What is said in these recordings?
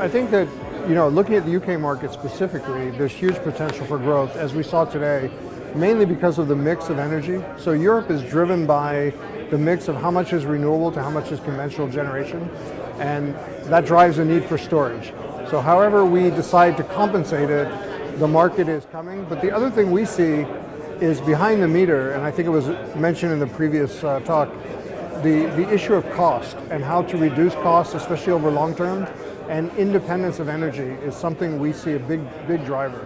I think that, looking at the UK market specifically, there's huge potential for growth, as we saw today, mainly because of the mix of energy. So Europe is driven by the mix of how much is renewable to how much is conventional generation, and that drives the need for storage. So however we decide to compensate it, the market is coming. But the other thing we see is behind the meter, and I think it was mentioned in the previous talk, the issue of cost and how to reduce costs, especially over long term, and independence of energy is something we see a big driver.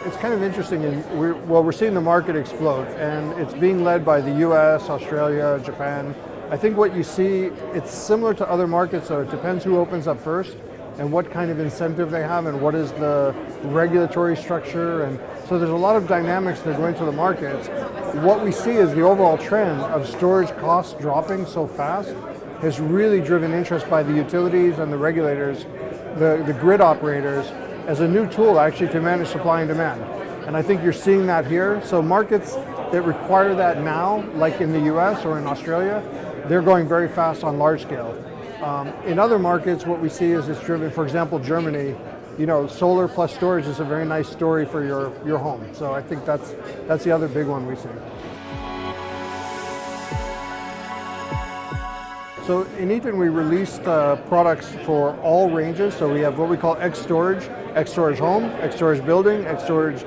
It's kind of interesting, and we're seeing the market explode, and it's being led by the US, Australia, Japan. I think what you see, it's similar to other markets, so it depends who opens up first and what kind of incentive they have and what is the regulatory structure. And so there's a lot of dynamics that go into the markets. What we see is the overall trend of storage costs dropping so fast has really driven interest by the utilities and the regulators, the grid operators, as a new tool actually to manage supply and demand. And I think you're seeing that here. So markets that require that now, like in the US or in Australia, they're going very fast on large scale. In other markets, what we see is it's driven, for example, Germany, solar plus storage is a very nice story for your home. So I think that's the other big one we see. So in EATON, we released products for all ranges. So we have what we call X-Storage Home, X-Storage Building, X-Storage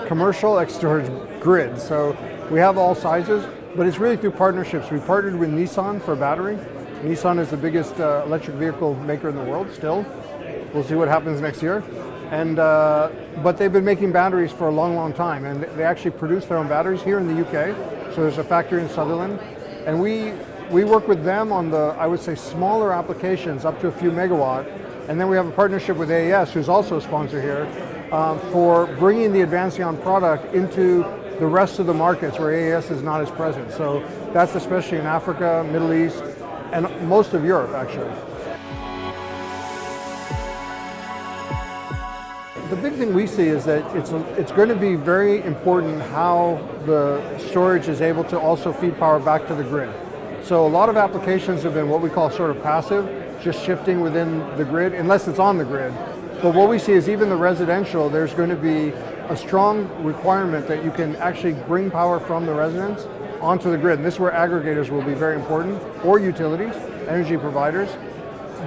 Commercial, X-Storage Grid. So we have all sizes, but it's really through partnerships. We partnered with Nissan for battery. Nissan is the biggest electric vehicle maker in the world still. We'll see what happens next year. And but they've been making batteries for a long time, and they actually produce their own batteries here in the UK. So there's a factory in Sutherland, and we work with them on the, I would say, smaller applications up to a few megawatt. And then we have a partnership with AES, who's also a sponsor here, for bringing the lithium-ion product into the rest of the markets where AES is not as present. So that's especially in Africa, Middle East, and most of Europe, actually. The big thing we see is that it's going to be very important how the storage is able to also feed power back to the grid. So a lot of applications have been what we call sort of passive, just shifting within the grid, unless it's on the grid. But what we see is even the residential, there's going to be a strong requirement that you can actually bring power from the residence onto the grid. And this is where aggregators will be very important, or utilities, energy providers.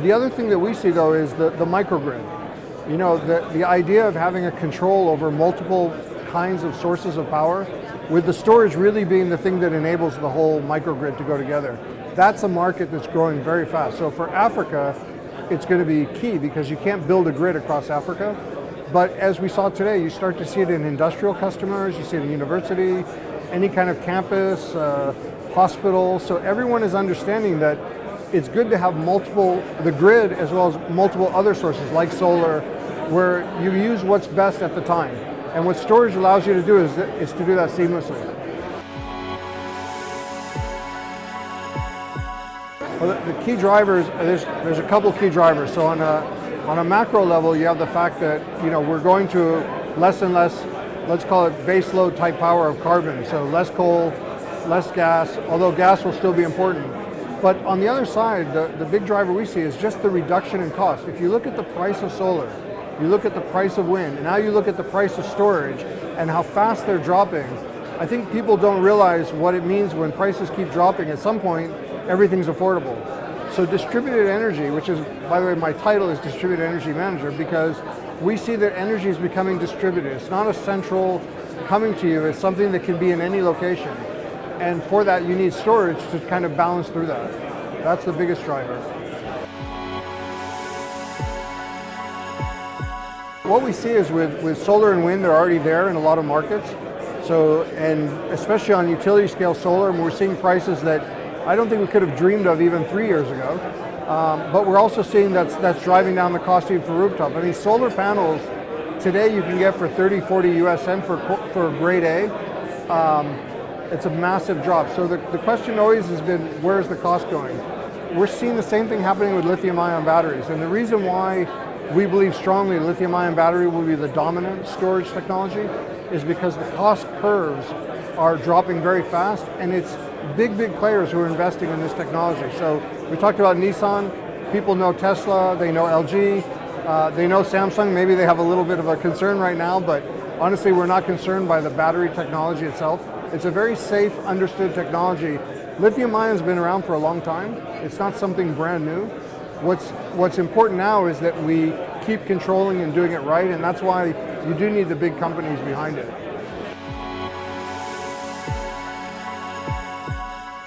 The other thing that we see though is the microgrid. The idea of having a control over multiple kinds of sources of power, with the storage really being the thing that enables the whole microgrid to go together. That's a market that's growing very fast. So for Africa, it's going to be key because you can't build a grid across Africa. But as we saw today, you start to see it in industrial customers, you see it in university, any kind of campus, hospital. So everyone is understanding that it's good to have the grid as well as multiple other sources like solar, where you use what's best at the time. And what storage allows you to do is to do that seamlessly. Well, the key drivers, there's a couple key drivers. So on a macro level, you have the fact that we're going to less and less, let's call it base load type power of carbon. So less coal, less gas, although gas will still be important. But on the other side, the big driver we see is just the reduction in cost. If you look at the price of solar, you look at the price of wind, and now you look at the price of storage and how fast they're dropping, I think people don't realize what it means when prices keep dropping. At some point, everything's affordable. So distributed energy, which is, by the way, my title is Distributed Energy Manager, because we see that energy is becoming distributed. It's not a central coming to you, it's something that can be in any location. And for that, you need storage to kind of balance through that. That's the biggest driver. What we see is with solar and wind, they're already there in a lot of markets. So, and especially on utility scale solar, and we're seeing prices that I don't think we could have dreamed of even 3 years ago. But we're also seeing that's driving down the cost even for rooftop. I mean, solar panels today you can get for 30, 40 US cents for grade A. It's a massive drop. So the question always has been, where's the cost going? We're seeing the same thing happening with lithium-ion batteries. And the reason why we believe strongly lithium-ion battery will be the dominant storage technology is because the cost curves are dropping very fast, and it's big players who are investing in this technology. So we talked about Nissan, people know Tesla, they know LG, they know Samsung. Maybe they have a little bit of a concern right now, but honestly, we're not concerned by the battery technology itself. It's a very safe, understood technology. Lithium-ion has been around for a long time. It's not something brand new. What's important now is that we keep controlling and doing it right, and that's why you do need the big companies behind it.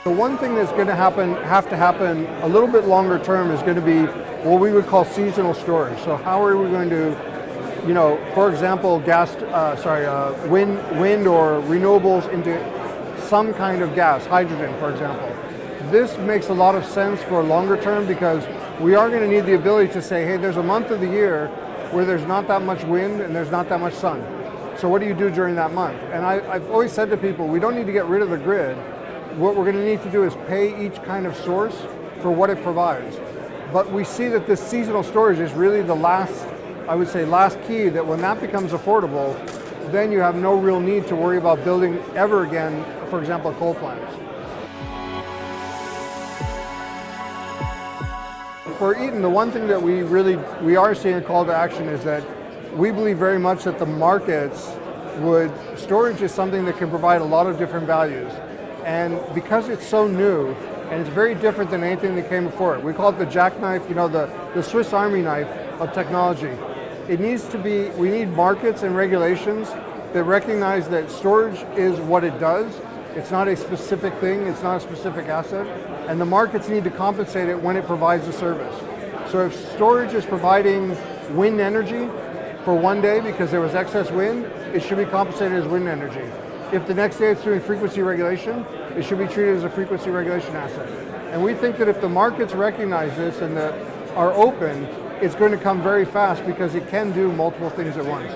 The one thing that's going to have to happen a little bit longer term is going to be what we would call seasonal storage. So how are we going to, for example, wind or renewables into some kind of gas, hydrogen, for example. This makes a lot of sense for longer term because we are going to need the ability to say, hey, there's a month of the year where there's not that much wind and there's not that much sun. So what do you do during that month? And I've always said to people, we don't need to get rid of the grid. What we're going to need to do is pay each kind of source for what it provides. But we see that this seasonal storage is really the last key, that when that becomes affordable, then you have no real need to worry about building ever again, for example, coal plants. For EATON, the one thing that we are seeing a call to action is that we believe very much that the markets storage is something that can provide a lot of different values. And because it's so new, and it's very different than anything that came before it. We call it the jackknife, the Swiss Army knife of technology. We need markets and regulations that recognize that storage is what it does. It's not a specific thing, it's not a specific asset, and the markets need to compensate it when it provides a service. So if storage is providing wind energy for one day because there was excess wind, it should be compensated as wind energy. If the next day it's doing frequency regulation, it should be treated as a frequency regulation asset. And we think that if the markets recognize this and that are open, it's going to come very fast because it can do multiple things at once.